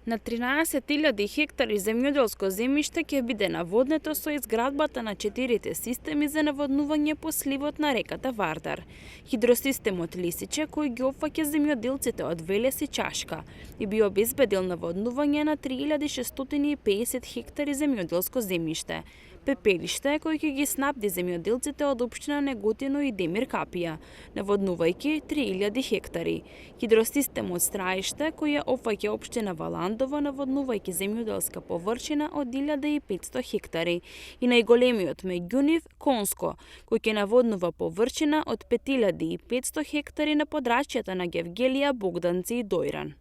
На 13.000 хектари земјоделско земјиште ќе биде наводнето со изградбата на 4 системи за наводнување по сливот на реката Вардар. Хидросистемот Лисиче, кој ги опфаќа земјоделците од Велес и Чашка, и би обезбедил наводнување на 3650 хектари земјоделско земјиште. Пепелиште кој ќе ги снабди земјоделците од општина Неготино и Демир Капија, наводнувајќи 3000 хектари. Хидросистемот Страиште, кој ја опфаќа општина Валандово, наводнувајќи земјоделска површина од 1500 хектари. И најголемиот меѓу нив Конско, кој ќе наводнува површина од 5500 хектари на подрачјата на Гевгелија, Богданци и Дојран.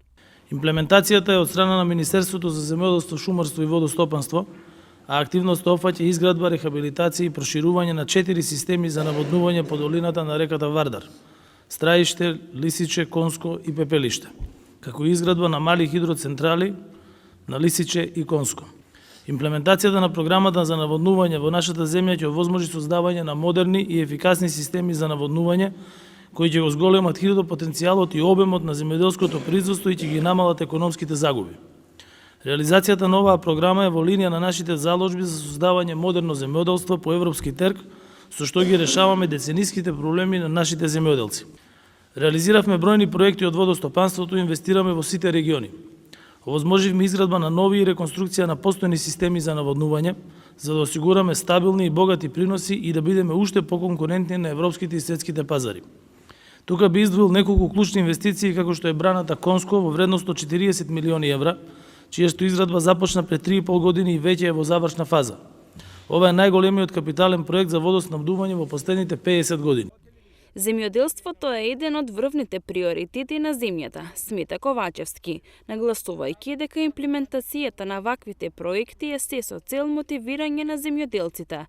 Имплементацијата е од страна на Министерството за земјоделство, шумарство и водостопанство, а активноста опфаќа изградба, рехабилитација и проширување на 4 системи за наводнување по долината на реката Вардар: Страиште, Лисиче, Конско и Пепелиште, како и изградба на мали хидроцентрали на Лисиче и Конско. Имплементацијата на програмата за наводнување во нашата земја ќе овозможи создавање на модерни и ефикасни системи за наводнување, кои ќе го зголемат хидропотенцијалот и обемот на земјоделското производство и ќе ги намалат економските загуби. Реализацијата на оваа програма е во линија на нашите заложби за создавање модерно земјоделство по европски терг, со што ги решаваме децениските проблеми на нашите земјоделци. Реализиравме бројни проекти од водостопанството и инвестираме во сите региони. Овозможивме изградба на нови и реконструкција на постојни системи за наводнување, за да осигураме стабилни и богати приноси и да бидеме уште поконкурентни на европските и светските пазари. Тука би издвоил неколку клучни инвестиции, како што е браната Конско во вредност од 40 милиони евра, чијашто изградба започна пред 3,5 години и веќе е во завршна фаза. Ова е најголемиот капитален проект за водоснабдување во последните 50 години. Земјоделството е еден од врвните приоритети на земјата, смета Ковачевски, нагласувајќи дека имплементацијата на ваквите проекти е се со цел мотивирање на земјоделците,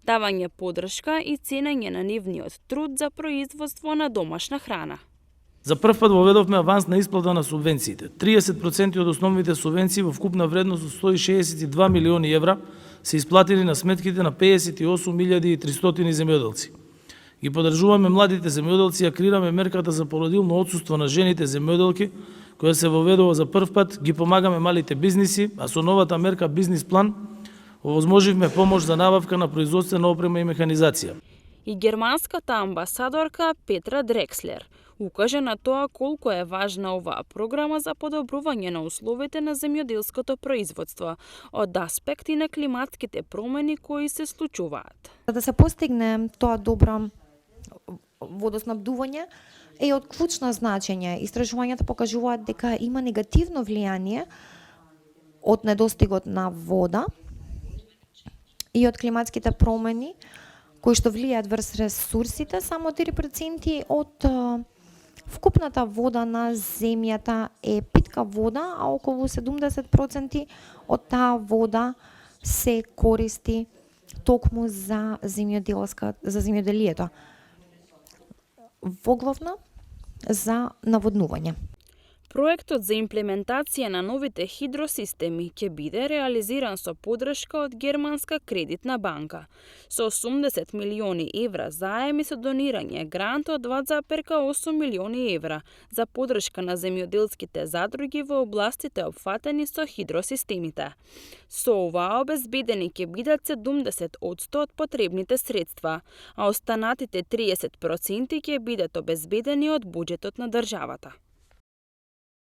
давање подршка и ценење на нивниот труд за производство на домашна храна. За прв пат воведовме аванс на исплата на субвенциите. 30% од основните субвенции во вкупна вредност од 162 милиони евра се исплатени на сметките на 58.300 земјоделци. Ги поддржуваме младите земјоделци и акрираме мерката за породилно отсуство на жените земјоделки, која се воведува за прв пат, ги помагаме малите бизниси, а со новата мерка Бизнис план овозможивме помош за набавка на производствена опрема и механизација. И германската амбасадорка Петра Дрекслер укажа на тоа колку е важна оваа програма за подобрување на условите на земјоделското производство од аспекти на климатските промени кои се случуваат. За да се постигне тоа добро водоснабдување е од клучно значење. Истражувањата покажуваат дека има негативно влијание од недостигот на вода и од климатските промени кои што влијаат врз ресурсите. Само 3% од вкупната вода на земјата е питка вода, а околу 70% од таа вода се користи токму за земјоделието. Воглавно за наводнување. Проектот за имплементација на новите хидросистеми ќе биде реализиран со поддршка од Германска кредитна банка, со 80 милиони евра заем и со донирање грант од 2,8 милиони евра за поддршка на земјоделските задруги во областите опфатени со хидросистемите. Со ова обезбедени ќе бидат 70% од потребните средства, а останатите 30% ќе бидат обезбедени од буџетот на државата.